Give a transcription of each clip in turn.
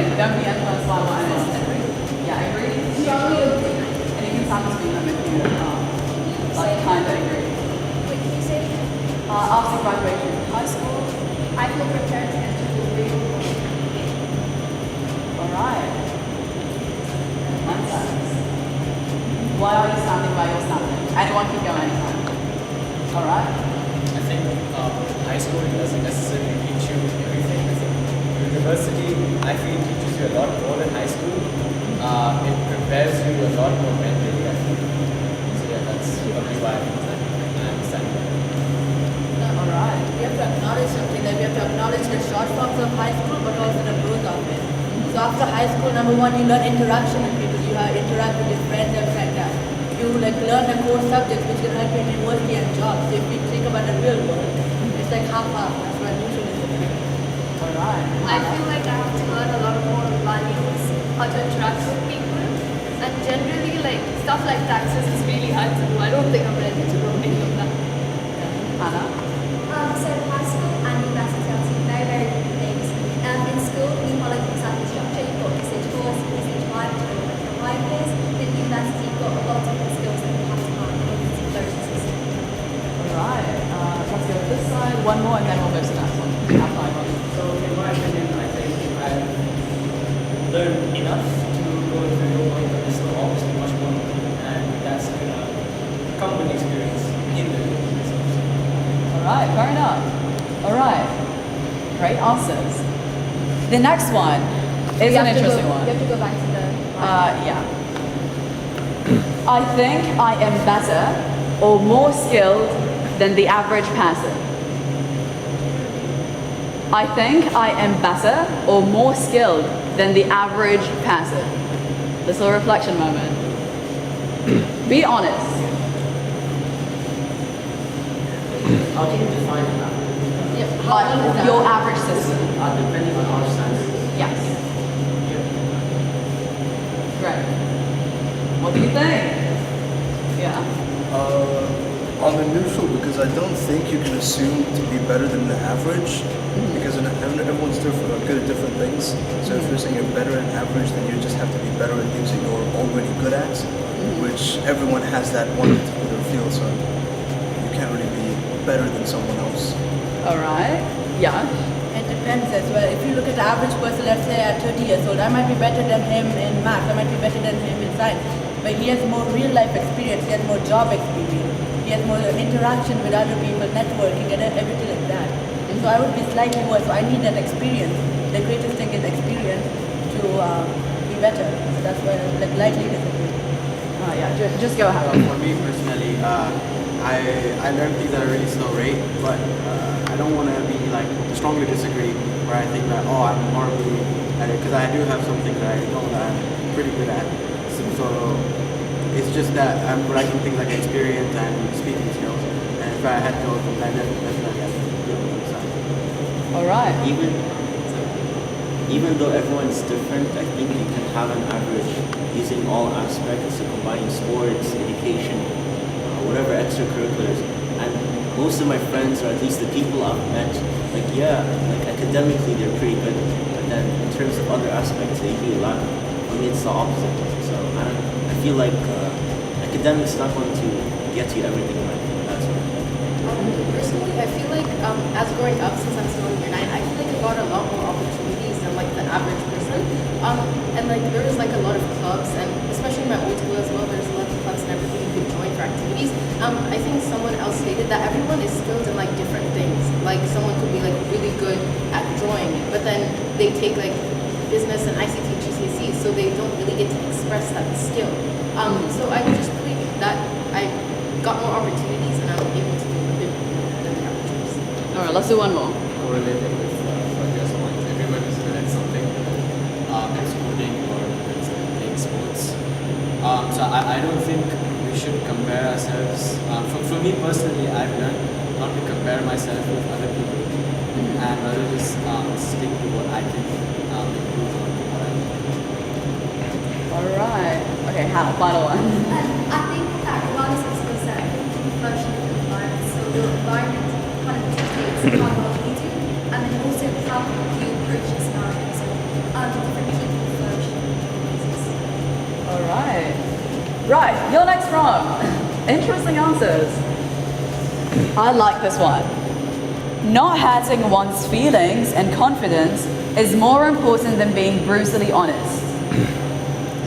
thing. Don't be influenced by what anyone else thinks. Yeah, I agree. And you can sound between them if you like kind of agree. Wait, can you say it again? After graduation from high school. I feel prepared to enter the real world. Alright. Why are you standing by your standing? Anyone can go anytime. Alright. I think high school doesn't necessarily teach you everything. I think university, I feel, teaches you a lot more than high school. It prepares you a lot more mentally, I think. So yeah, that's probably why I understand that. Alright. We have to acknowledge something, that we have to acknowledge the shortfalls of high school, but also the growth of it. So after high school, number one, you learn interaction with people. You interact with your friends and like that. You learn the core subjects which can help you in university and jobs. So if you think about the real world, it's like half-half. That's why neutral is different. Alright. I feel like I have to learn a lot more values, how to interact with people, and generally like stuff like taxes is really hard to do. I don't think I'm ready to do any of that. Anna? So high school and university are two very, very different things. In school, we follow the exact structure. You've got stage 4, stage 5, which are the higher years. Then university, you've got a lot of different skills that you have to learn in order to go to the system. Alright. Let's go to this side. One more and then we'll go to the next one. We have 5 on. So in my opinion, I think I've learned enough to go through your point, but there's still obviously much more, and that's gonna come with experience in the Alright, fair enough. Alright. Great answers. The next one is an interesting one. You have to go back to the. Yeah. I think I am better or more skilled than the average person. I think I am better or more skilled than the average person. This little reflection moment. Be honest. How do you define that? Your average system. Depending on our standards. Yes. Great. What do you think? Yeah. On the neutral, because I don't think you can assume to be better than the average, because everyone's different, are good at different things. So if you're saying you're better than average, then you just have to be better at things that you're already good at, which everyone has that one particular field, so you can't really be better than someone else. Alright. Yeah. It depends as well. If you look at the average person, let's say at 30 years old, I might be better than him in math, I might be better than him in science. But he has more real life experience, he has more job experience, he has more interaction with other people, networking and everything like that. So I would be slightly worse, so I need that experience. The greatest thing is experience to be better. So that's why I like lightly disagree. Yeah, just go ahead. For me personally, I learn things at a really slow rate, but I don't want to be like strongly disagree where I think that, oh, I'm horribly at it, because I do have something that I know that I'm pretty good at. So it's just that I'm lacking things like experience and speaking skills, and if I had those, then definitely I'd be on the side. Alright. Even though everyone's different, I think you can have an average using all aspects, so combining sports, education, whatever extracurriculars. And most of my friends, or at least the people I've met, like academically they're pretty good, but then in terms of other aspects they usually lack. For me it's the opposite. So I feel like academics not going to get you everything right. That's what I think. Personally, I feel like as growing up, since I'm still in year 9, I feel like I got a lot more opportunities than like the average person. And like there was like a lot of clubs, and especially in my old school as well, there's a lot of clubs and everything you could join for activities. I think someone else stated that everyone is skilled in like different things. Like someone could be like really good at drawing, but then they take like business and ICT GCSE, so they don't really get to express that skill. So I just believe that I got more opportunities and I'm able to do a bit more than the average person. Alright, let's do one more. Correlating with Fatia's point, everyone is good at something, it's coding or it's playing sports. So I don't think we should compare ourselves. For me personally, I've learned not to compare myself with other people, and rather just stick to what I can improve on what I'm doing. Alright. Okay, Hannah, final one. I think that regardless of skill set, you function in the environment. So your environment kind of dictates how well you do, and then also how you approach the scenario. So different Right, you're next wrong. Interesting answers. I like this one. Not hurting one's feelings and confidence is more important than being brutally honest.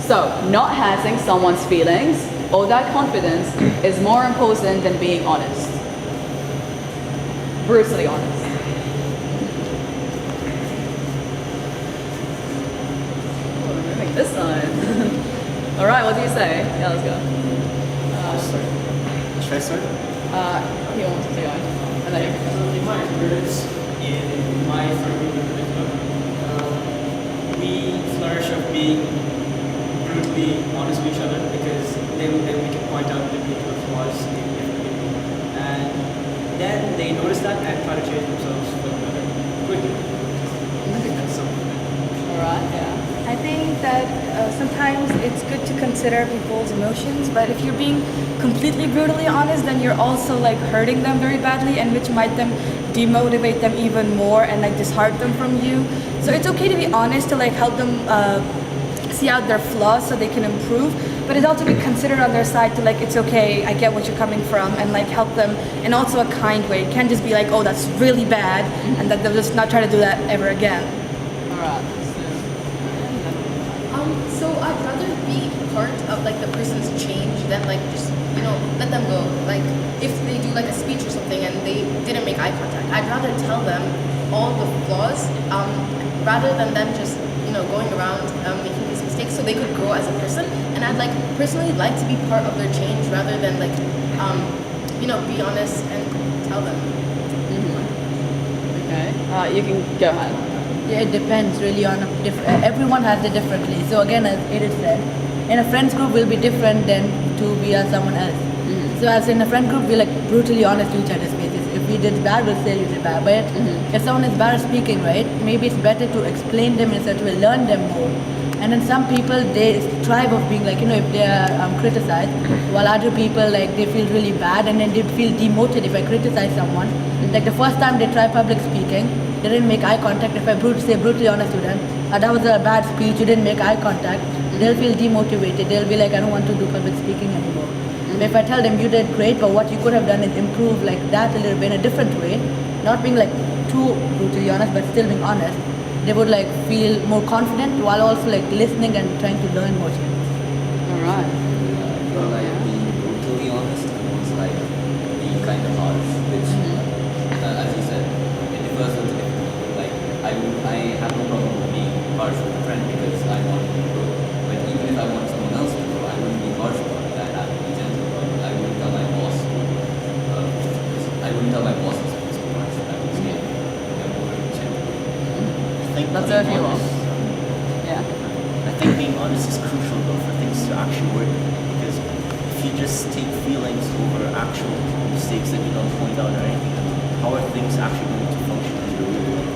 So, not hurting someone's feelings or their confidence is more important than being honest. Brutally honest. Oh, we're moving this side. All right, what do you say? Yeah, let's go. Should I start? He wants to go. And then you can go. In my experience, in my friend group, we flourish of being brutally honest with each other because then we can point out the beautiful flaws in different people. And then they notice that and try to change themselves for the better quickly. I think that's something. All right, yeah. I think that sometimes it's good to consider people's emotions, but if you're being completely brutally honest, then you're also like hurting them very badly, and which might them demotivate them even more and like dishearten them from you. So it's okay to be honest to like help them see out their flaws so they can improve, but it's also be considered on their side to like, it's okay, I get what you're coming from, and like help them in also a kind way. You can't just be like, oh, that's really bad, and that they'll just not try to do that ever again. All right. So I'd rather be part of like the person's change than like just, you know, let them go. Like if they do like a speech or something and they didn't make eye contact, I'd rather tell them all the flaws rather than them just, you know, going around making these mistakes so they could grow as a person. And I'd like personally like to be part of their change rather than like, you know, be honest and tell them. Okay. You can go ahead. Yeah, it depends really on everyone has it differently. So again, as it is said, in a friends group will be different than to be as someone else. So as in a friend group, we're like brutally honest to each other's faces. If we did bad, we'll say you did bad. But if someone is bad at speaking, right, maybe it's better to explain them in such a way, learn them more. And then some people, they thrive of being like, you know, if they are criticized, while other people, like, they feel really bad and then they feel demoted if I criticize someone. Like the first time they try public speaking, they didn't make eye contact. If I say brutally honest to them, that was a bad speech, you didn't make eye contact, they'll feel demotivated. They'll be like, I don't want to do public speaking anymore. If I tell them you did great, but what you could have done is improve like that a little bit in a different way, not being like too brutally honest, but still being honest, they would like feel more confident while also like listening and trying to learn more things. All right. Like being brutally honest was like being kind of harsh, which, as you said, it differs with different people. Like I have no problem with being harsh with a friend because I want to grow. But even if I want someone else to grow, I wouldn't be harsh about it. I have to be gentle about it. I wouldn't tell my boss. I wouldn't tell my boss it's too much. I would say I'm more gentle. I think That's being a few honest- Yeah. I think being honest is crucial though for things to actually work, because if you just take feelings over actual mistakes that you don't point out or anything, how are things actually going to function in the real world?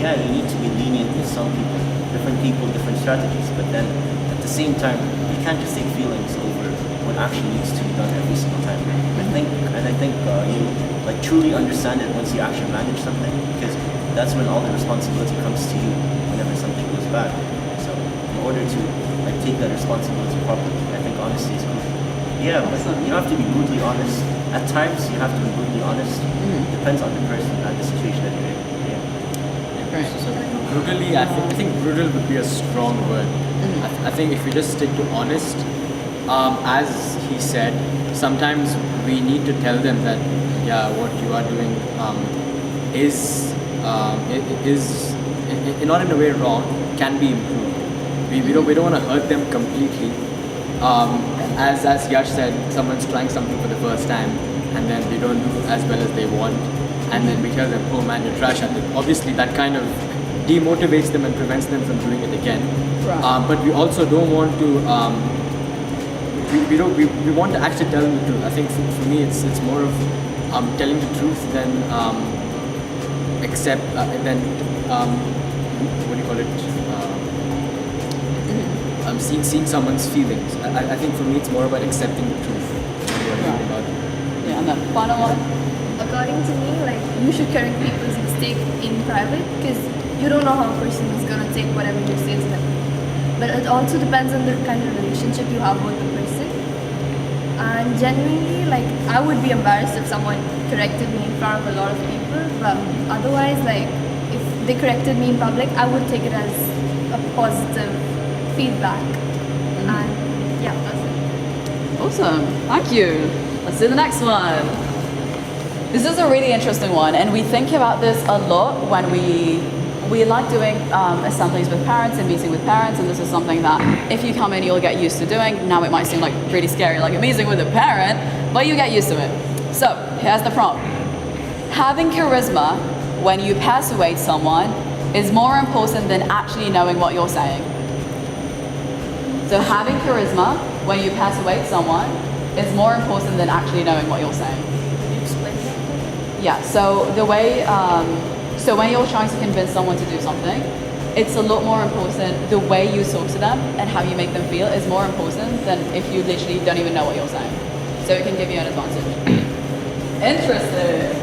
Yeah, you need to be lenient with some people, different strategies, but then at the same time, you can't just take feelings over what actually needs to be done every single time. I think you like truly understand it once you actually manage something, because that's when all the responsibility comes to you whenever something goes bad. So in order to like take that responsibility properly, I think honesty is crucial. Yeah, but you don't have to be brutally honest. At times you have to be brutally honest. Depends on the person and the situation that you're in. Yeah. Great. So brutally, I think brutal would be a strong word. I think if we just stick to honest, as he said, sometimes we need to tell them that yeah, what you are doing is not in a way wrong, can be improved. We don't want to hurt them completely. As Yash said, someone's trying something for the first time and then they don't do as well as they want, and then we tell them, oh man, you're trash at it. Obviously that kind of demotivates them and prevents them from doing it again. Right. But we also don't want to we want to actually tell them the truth. I think for me it's more of telling the truth than what do you call it? Seeing someone's feelings. I think for me it's more about accepting the truth. Yeah, and the final one. According to me, like, you should correct people's mistake in private because you don't know how a person is gonna take whatever you say to them. But it also depends on the kind of relationship you have with the person. And genuinely, like, I would be embarrassed if someone corrected me in front of a lot of people, but otherwise, like, if they corrected me in public, I would take it as a positive feedback. And yeah, that's it. Awesome. Thank you. Let's do the next one. This is a really interesting one, and we think about this a lot when we like doing assemblies with parents and meeting with parents, and this is something that if you come in, you'll get used to doing. Now it might seem like really scary, like a meeting with a parent, but you get used to it. So here's the prompt. Having charisma when you persuade someone is more important than actually knowing what you're saying. So having charisma when you persuade someone is more important than actually knowing what you're saying. Can you explain that? Yeah, so the way, so when you're trying to convince someone to do something, it's a lot more important, the way you talk to them and how you make them feel is more important than if you literally don't even know what you're saying. So it can give you an advantage. Interesting.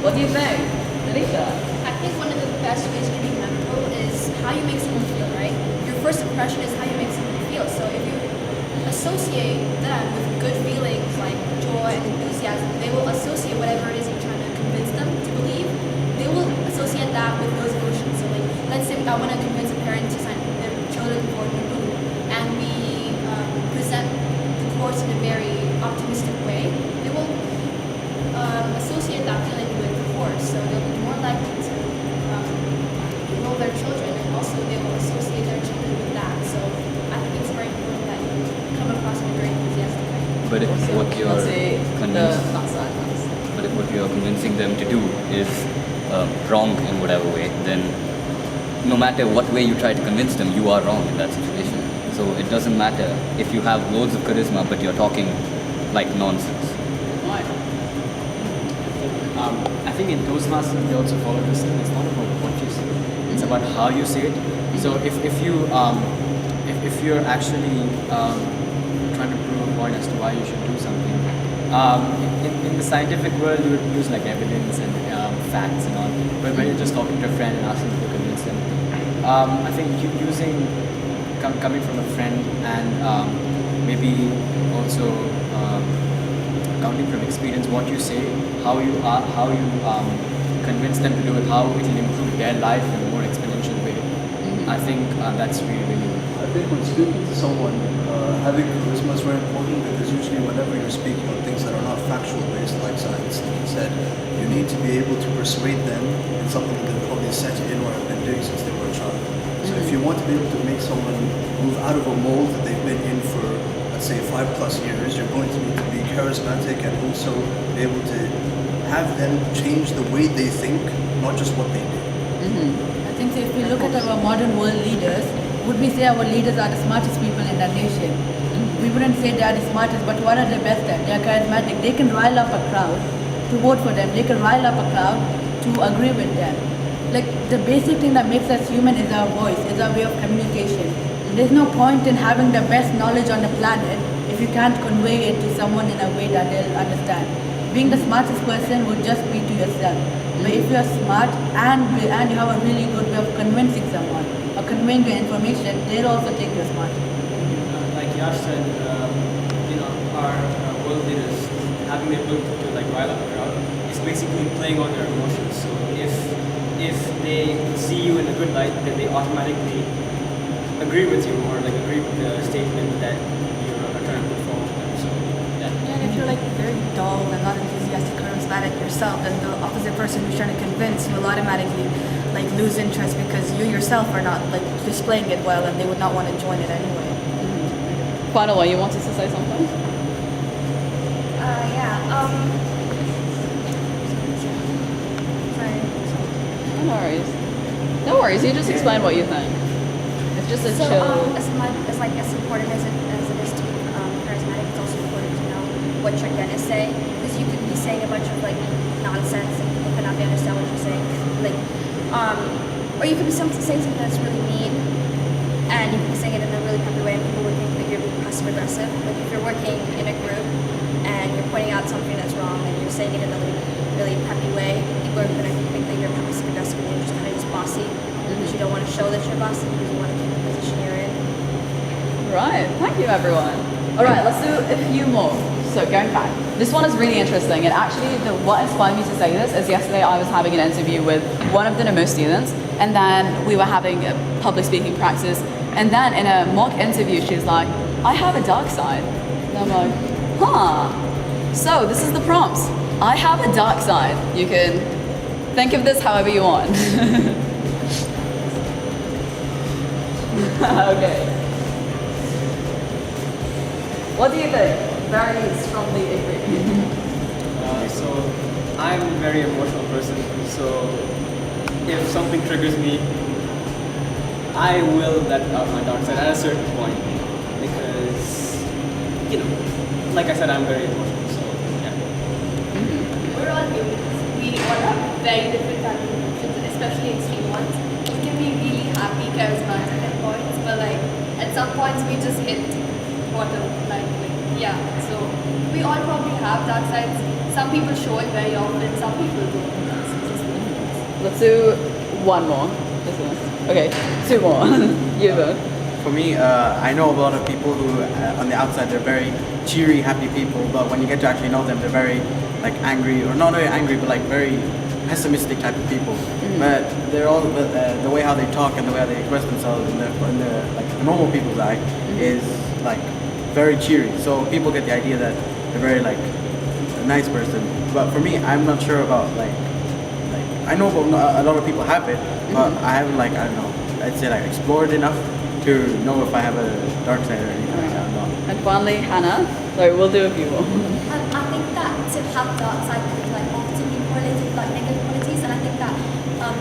What do you think, Alicia? I think one of the best ways to be memorable is how you make someone feel, right? Your first impression is how you make someone feel. So if you associate them with good feelings like joy and enthusiasm, they will associate whatever it is you're trying to convince them to believe. They will associate that with those emotions. So like, let's say I want to convince a parent to sign their children for NUMMU, and we present the course in a very optimistic way. They will associate that feeling with the course, so they'll be more likely to enroll their children, and also they will associate their children with that. So I think it's very important that you come across in a very enthusiastic way. But if what you're But if what you're convincing them to do is wrong in whatever way, then no matter what way you try to convince them, you are wrong in that situation. So it doesn't matter if you have loads of charisma but you're talking like nonsense. I think in Toastmasters we also follow this thing. It's not about what you say; it's about how you say it. So if you're actually trying to prove a point as to why you should do something, in the scientific world you would use like evidence and facts and all. But when you're just talking to a friend and asking them to convince them, I think coming from a friend and maybe also accounting from experience, what you say, how you convince them to do it, how it will improve their life in a more exponential way. I think that's really, really good. I think when speaking to someone, having charisma is very important, because usually whenever you're speaking on things that are not factual based, like science, like you said, you need to be able to persuade them in something that they've probably set in or have been doing since they were a child. So if you want to be able to make someone move out of a mold that they've been in for, let's say, 5+ years, you're going to need to be charismatic and also be able to have them change the way they think, not just what they do. I think so if we look at our modern world leaders, would we say our leaders are the smartest people in the nation? We wouldn't say they are the smartest, but what are they best at? They are charismatic. They can rile up a crowd to vote for them. They can rile up a crowd to agree with them. Like, the basic thing that makes us human is our voice, is our way of communication. There's no point in having the best knowledge on the planet if you can't convey it to someone in a way that they'll understand. Being the smartest person would just be to yourself. But if you're smart and you have a really good way of convincing someone or conveying your information, they'll also think you're smart. Like Yash said, our world leaders having the ability to like rile up a crowd is basically playing on their emotions. So if they see you in a good light, then they automatically agree with you or like agree with the statement that you're trying to put forward. So yeah. And if you're like very dull and not enthusiastic, charismatic yourself, then the opposite person who's trying to convince will automatically like lose interest because you yourself are not like displaying it well, and they would not want to join it anyway. Final one, you wanted to say something? Sorry. No worries. No worries, you just explain what you think. It's just a So, chill. as important as it is to be charismatic, it's also important to know what you're gonna say, because you could be saying a bunch of like nonsense and people could not understand what you're saying. Like, or you could be saying something that's really mean, and you could be saying it in a really peppy way, and people would think that you're being passive aggressive. Like if you're working in a group and you're pointing out something that's wrong and you're saying it in a really peppy way, people are gonna think that you're passive aggressive and you're just kind of just bossy. Because you don't want to show that you're bossy, because you want to keep the position you're in. Right, thank you everyone. All right, let's do a few more. So so going back, this one is really interesting. And actually, what inspired me to say this is yesterday I was having an interview with one of the NUMMU students, and then we were having a public speaking practice. And then in a mock interview, she's like, I have a dark side. And I'm like, huh. So this is the prompts. I have a dark side. You can think of this however you want. Okay. What do you think? Very strongly agree. So I'm a very emotional person. So if something triggers me, I will let out my dark side at a certain point because, you know, like I said, I'm very emotional. So yeah. We're all humans. We all have very different kinds of emotions, and especially extreme ones. We can be really happy, charismatic at points, but like at some points we just hit bottom. Yeah. So we all probably have dark sides. Some people show it very often. Some people don't. Let's do one more. Okay, two more. You go. For me, I know a lot of people who, on the outside, they're very cheery, happy people, but when you get to actually know them, they're very like angry, or not very angry, but like very pessimistic type of people. But they're all the way how they talk and the way how they express themselves in the like the normal people's eye is like very cheery. So people get the idea that they're very like a nice person. But for me, I'm not sure about like I know a lot of people have it, but I haven't like I don't know. I'd say like explored enough to know if I have a dark side or anything like that. No. And finally, Hannah. Sorry, we'll do a few more. I think that to have dark side could like often be correlated with like negative qualities, and I think that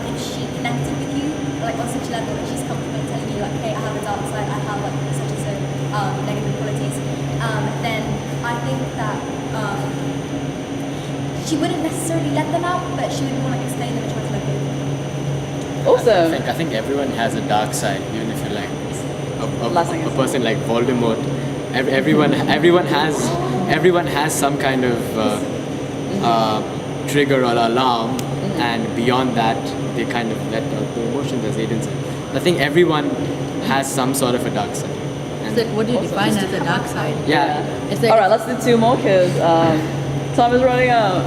if she connected with you like on such a level that she's comfortable telling you like, hey, I have a dark side, I have like such and so negative qualities, then I think that she wouldn't necessarily let them out, but she would more like explain them and try to like go. Awesome. I think everyone has a dark side, even if you're like Last thing a is- person like Voldemort. Everyone has some kind of trigger or alarm, and beyond that, they kind of let out the emotions, as Aiden said. I think everyone has some sort of a dark side. It's like, what do you define as a dark side? Yeah. It's like, All right, let's do two more because time is running out.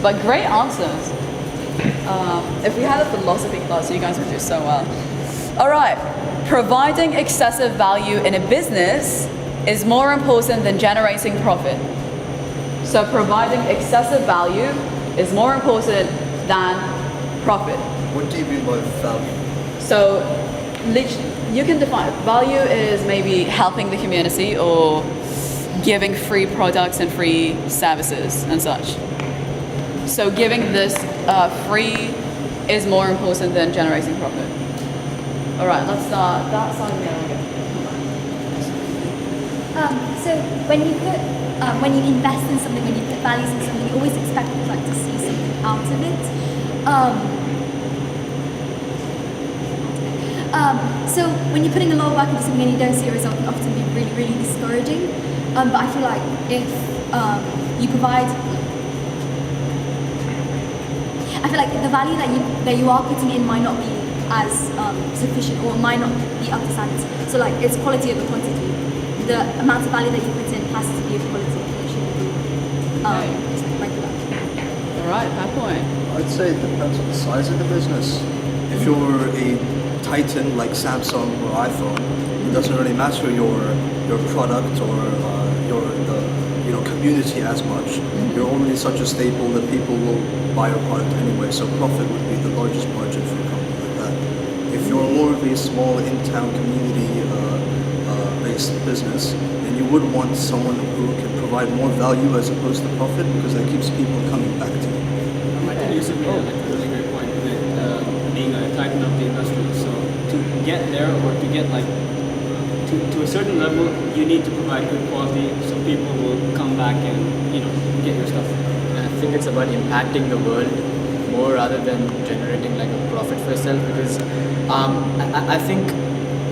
But great answers. If we had a philosophy class, you guys would do so well. All right, providing excessive value in a business is more important than generating profit. So providing excessive value is more important than profit. What do you mean by value? So you can define value is maybe helping the community or giving free products and free services and such. So giving this free is more important than generating profit. All right, let's start that side again. So when you invest in something, when you put values in something, you always expect like to see something out of it. So when you're putting a lot of work into something and you don't see a result, it can often be really, really discouraging. But I feel like if you provide, I feel like the value that you are putting in might not be as sufficient or might not be up to standards. So like it's quality over quantity. The amount of value that you put in has to be of quality. It shouldn't be just like that. All right, fair point. I'd say it depends on the size of the business. If you're a titan like Samsung or iPhone, it doesn't really matter your product or your community as much. You're already such a staple that people will buy your product anyway. So profit would be the largest margin for a company like that. If you're more of a small in-town community based business, then you would want someone who can provide more value as opposed to profit, because that keeps people coming back to you. I think Yusuf made a really great point with being a titan of the industry. So to get there, or to get like to a certain level, you need to provide good quality, so people will come back and get your stuff. I think it's about impacting the world more rather than generating like a profit for yourself, because I think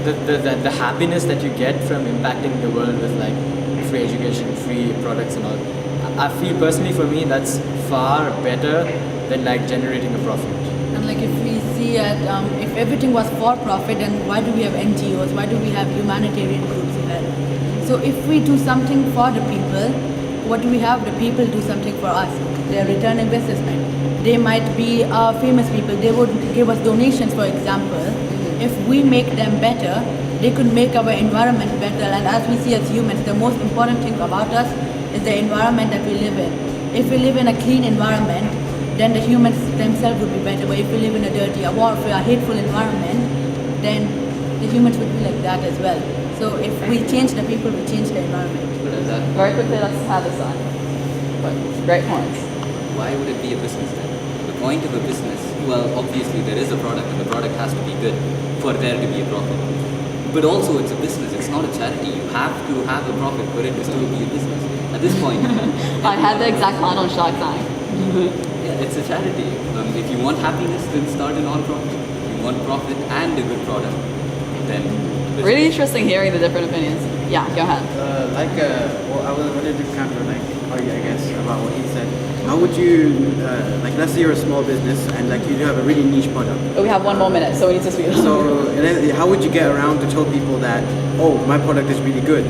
the happiness that you get from impacting the world with like free education, free products and all, I feel personally for me that's far better than like generating a profit. And like if we see at if everything was for profit, then why do we have NGOs? Why do we have humanitarian groups here? So if we do something for the people, what do we have? The people do something for us. They are returning businessmen. They might be famous people. They would give us donations, for example. If we make them better, they could make our environment better. And as we see as humans, the most important thing about us is the environment that we live in. If we live in a clean environment, then the humans themselves would be better. But if we live in a dirty, a warfare, a hateful environment, then the humans would be like that as well. So if we change the people, we change the environment. Very quickly, let's have this on. Great points. Why would it be a business then? The point of a business, well, obviously there is a product and the product has to be good for there to be a profit. But also it's a business, it's not a charity. You have to have a profit for it to still be a business. At this point, I had the exact line on Shark Tank. yeah, it's a charity. If you want happiness, then start a non-profit. If you want profit and a good product, then business. Really interesting hearing the different opinions. Yeah, go ahead. I wanted to counter, argue, I guess, about what he said. How would you, let's say you're a small business and you do have a really niche product. But we have 1 more minute, so we need to speed up. So, how would you get around to tell people that, oh, my product is really good?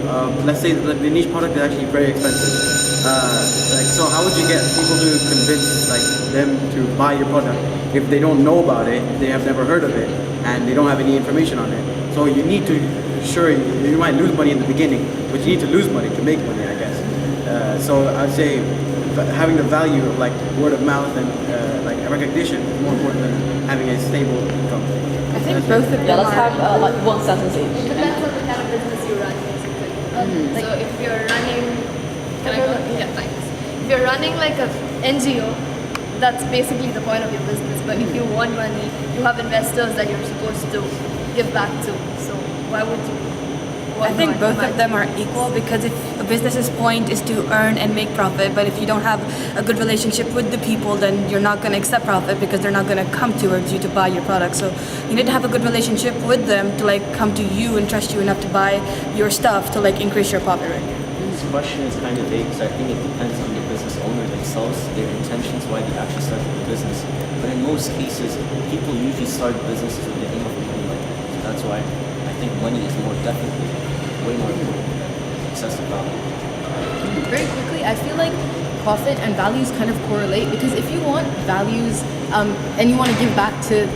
Let's say the niche product is actually very expensive. So how would you get people to convince them to buy your product if they don't know about it, they have never heard of it, and they don't have any information on it? So you need to, sure, you might lose money in the beginning, but you need to lose money to make money, I guess. So I'd say having the value of word of mouth and recognition is more important than having a stable income. I think both of them Yeah, let's have one sentence each. It depends on the kind of business you run, basically. So if you're running, can I go? Yeah, thanks. If you're running like a NGO, that's basically the point of your business. But if you want money, you have investors that you're supposed to give back to. So why would you? I think both of them are equal, because if a business's point is to earn and make profit, but if you don't have a good relationship with the people, then you're not going to accept profit because they're not going to come towards you to buy your product. So you need to have a good relationship with them to come to you and trust you enough to buy your stuff to increase your profit rate. This question is kind of vague, so I think it depends on the business owner themselves, their intentions, why they actually started the business. But in most cases, people usually start businesses with the aim of making money. So that's why I think money is definitely way more important than excessive value. Very quickly, I feel like profit and values kind of correlate, because if you want values and you want to give back to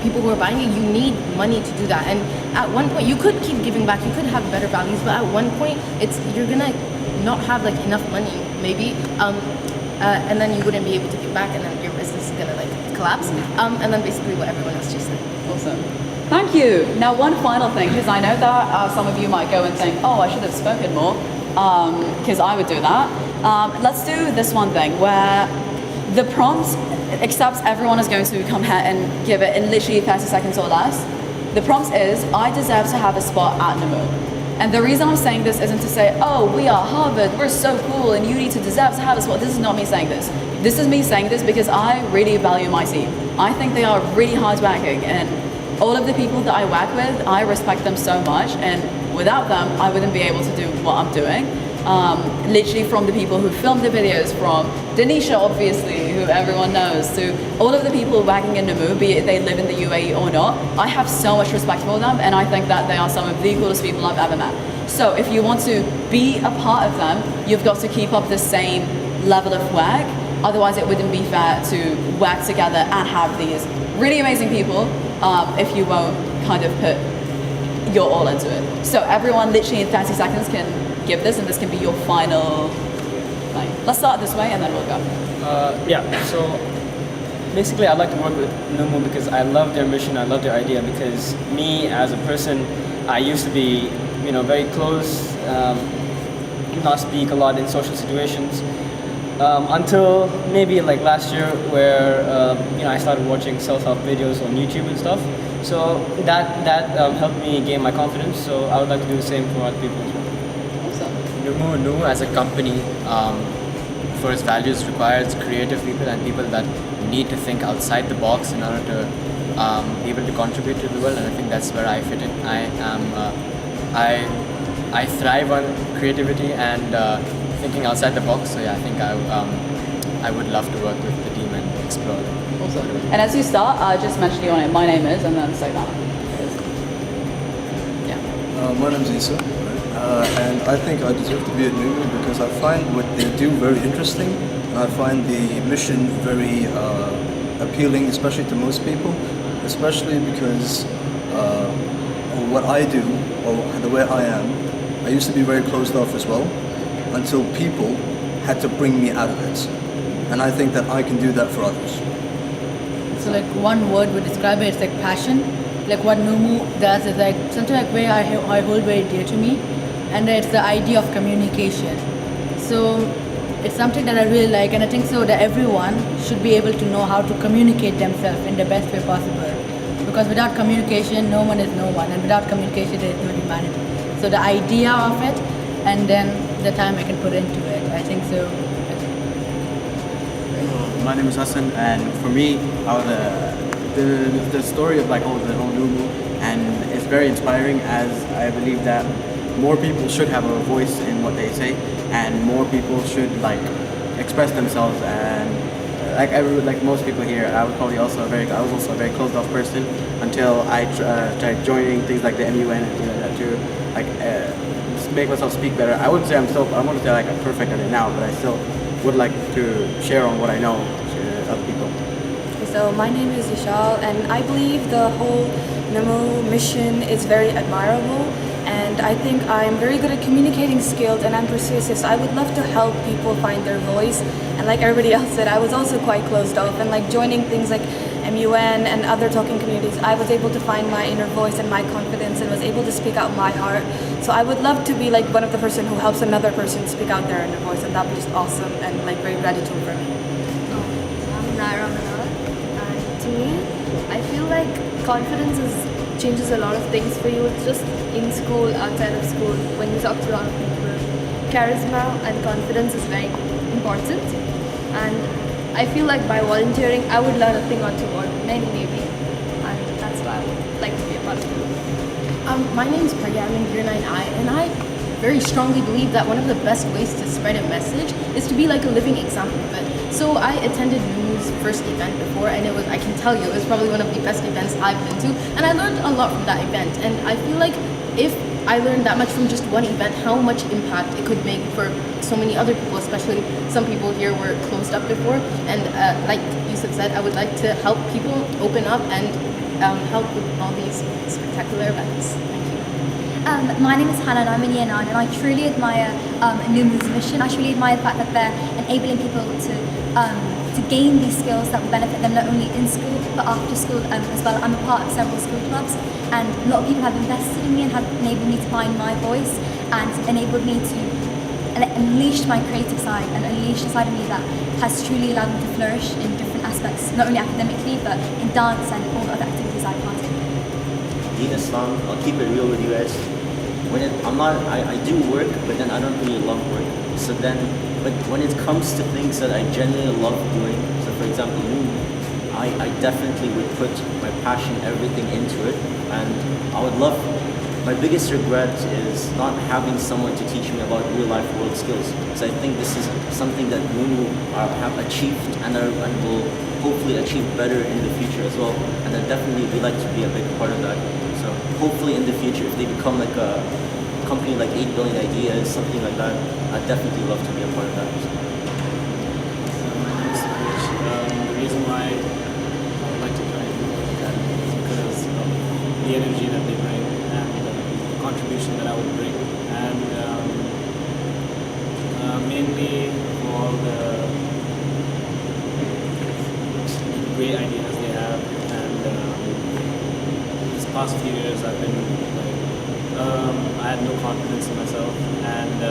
people who are buying it, you need money to do that. And at one point, you could keep giving back, you could have better values, but at one point, you're gonna not have enough money, maybe, and then you wouldn't be able to give back, and then your business is gonna collapse. And then basically what everyone else just said. Awesome. Thank you. Now, one final thing, because I know that some of you might go and think, oh, I should have spoken more, because I would do that. Let's do this one thing where the prompt accepts everyone is going to come here and give it in literally 30 seconds or less. The prompt is, I deserve to have a spot at NUMMU. And the reason I'm saying this isn't to say, oh, we are Harvard, we're so cool, and you need to deserve to have a spot. This is not me saying this. This is me saying this because I really value my team. I think they are really hardworking, and all of the people that I work with, I respect them so much, and without them, I wouldn't be able to do what I'm doing. Literally from the people who filmed the videos, from Denisha, obviously, who everyone knows, to all of the people working in NUMMU, be it they live in the UAE or not. I have so much respect for them, and I think that they are some of the coolest people I've ever met. So if you want to be a part of them, you've got to keep up the same level of work. Otherwise, it wouldn't be fair to work together and have these really amazing people if you won't kind of put your all into it. So everyone literally in 30 seconds can give this, and this can be your final thing. Let's start this way and then we'll go. So basically I'd like to work with NUMMU because I love their mission, I love their idea, because me as a person, I used to be very close, not speak a lot in social situations, until maybe last year where I started watching self-help videos on YouTube and stuff. So that helped me gain my confidence, so I would like to do the same for other people as well. NUMMU as a company, for its values, requires creative people and people that need to think outside the box in order to be able to contribute to the world, and I think that's where I fit in. I thrive on creativity and thinking outside the box, so yeah, I think I would love to work with the team and explore. Awesome. And as you start, just mention you on it, my name is, and then say that. My name's Isa. and I think I deserve to be a NUUMU because I find what they do very interesting. And I find the mission very appealing, especially to most people, especially because what I do, or the way I am, I used to be very closed off as well, until people had to bring me out of it. And I think that I can do that for others. So like one word would describe it, it's like passion. Like what NUUMU does is like something like where I hold very dear to me, and it's the idea of communication. So it's something that I really like, and I think so that everyone should be able to know how to communicate themselves in the best way possible. Because without communication, no one is no one, and without communication, there is no humanity. So the idea of it, and then the time I can put into it, I think so. My name is Hassan, and for me, the story of like the whole NUUMU, and it's very inspiring, as I believe that more people should have a voice in what they say, and more people should like express themselves. And like most people here, I was also a very closed off person until I tried joining things like the MUN and things like that to like just make myself speak better. I wouldn't say I'm like I'm perfect at it now, but I still would like to share on what I know to other people. So my name is Ishal, and I believe the whole NUMMU mission is very admirable, and I think I'm very good at communicating skills, and I'm persuasive, so I would love to help people find their voice. And like everybody else said, I was also quite closed off, and like joining things like MUN and other talking communities, I was able to find my inner voice and my confidence, and was able to speak out my heart. So I would love to be like one of the person who helps another person speak out their inner voice, and that would be just awesome and like very gratitude for me. I'm Naira Manal, and to me, I feel like confidence changes a lot of things for you. It's just in school, outside of school, when you talk to a lot of people. Charisma and confidence is very important, and I feel like by volunteering, I would learn a thing or two, or many maybe, and that's why I would like to be a part of it. My name is Pragya, I'm in Year 9I, and I very strongly believe that one of the best ways to spread a message is to be like a living example of it. So I attended NUUMU's first event before, and I can tell you, it was probably one of the best events I've been to, and I learned a lot from that event. And I feel like if I learned that much from just one event, how much impact it could make for so many other people, especially some people here were closed up before. And like Yusuf said, I would like to help people open up and help with all these spectacular events. Thank you. My name is Hannah and I'm in Year 9, and I truly admire NUMMU's mission. I truly admire the fact that they're enabling people to gain these skills that will benefit them not only in school but after school as well. I'm a part of several school clubs, and a lot of people have invested in me and have enabled me to find my voice and enabled me to unleash my creative side and unleash the side of me that has truly allowed me to flourish in different aspects, not only academically but in dance and all the other activities I partake in. In Islam, I'll keep it real with you guys. I do work, but then I don't really love work. So then, but when it comes to things that I genuinely love doing, so for example, I definitely would put my passion, everything into it, and I would love. My biggest regret is not having someone to teach me about real life world skills. So I think this is something that NUUMU have achieved and will hopefully achieve better in the future as well. And I definitely would like to be a big part of that. So hopefully in the future, if they become like a company like 8 Billion Ideas, something like that, I'd definitely love to be a part of that. My name is Rich. The reason why I would like to join NUMMU Academy is because of the energy that they bring and the contribution that I would bring, and mainly for all the great ideas they have. And these past few years I've been I had no confidence in myself, and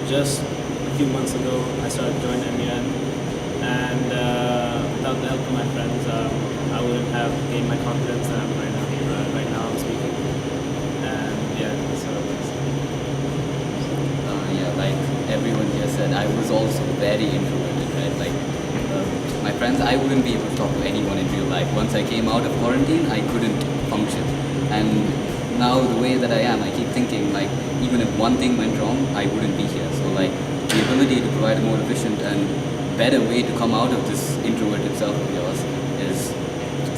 just a few months ago I started joining MUN, and without the help of my friends I wouldn't have gained my confidence that I'm right now. Right now I'm speaking, and yeah, so like everyone here said, I was also very introverted, right? Like my friends, I wouldn't be able to talk to anyone in real life. Once I came out of quarantine, I couldn't function. And now the way that I am, I keep thinking like, even if one thing went wrong, I wouldn't be here. So like the ability to provide a more efficient and better way to come out of this introverted self of yours is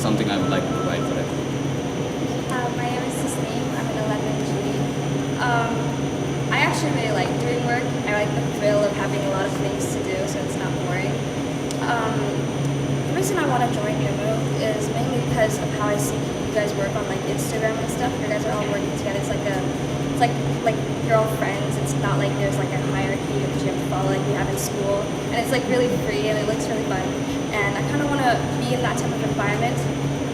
something I would like to provide for everyone. My name is Sistine. I'm an 11th G. like the thrill of having a lot of things to do, so it's not boring. The reason I want to join NUMMU is mainly because of how I see you guys work on like Instagram and stuff. You guys are all working together. It's like you're all friends. It's not like there's like a hierarchy that you have to follow like you have in school, and it's like really free and it looks really fun. And I kind of want to be in that type of environment.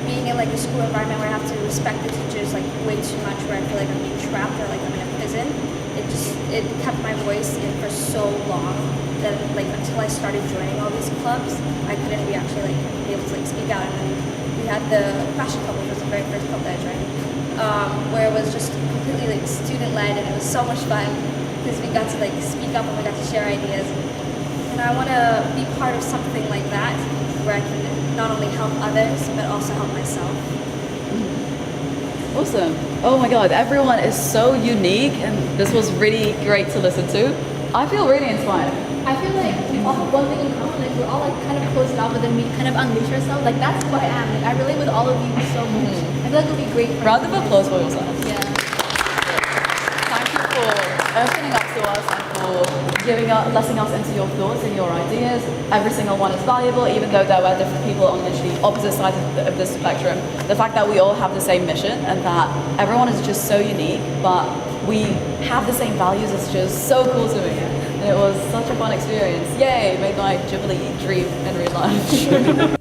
Being in like a school environment where I have to respect the teachers like way too much, where I feel like I'm being trapped or like I'm in a prison. It kept my voice in for so long that like until I started joining all these clubs, I couldn't be actually like be able to like speak out. And then we had the fashion club, which was the very first club that I joined, where it was just completely like student led, and it was so much fun because we got to like speak up and we got to share ideas. And I want to be part of something like that where I can not only help others but also help myself. Awesome. Oh my god, everyone is so unique and this was really great to listen to. I feel really inspired. I feel like we all have one thing in common, like we're all like kind of closed off, but then we kind of unleash ourselves. Like that's who I am. Like I relate with all of you so much. I feel like it'll be great. Round of applause for yourself. Yeah. Thank you for opening up to us and for letting us into your thoughts and your ideas. Every single one is valuable, even though there were different people on literally opposite sides of this spectrum. The fact that we all have the same mission and that everyone is just so unique, but we have the same values is just so cool to me. And it was such a fun experience. Yay, made my Jubilee dream in real life.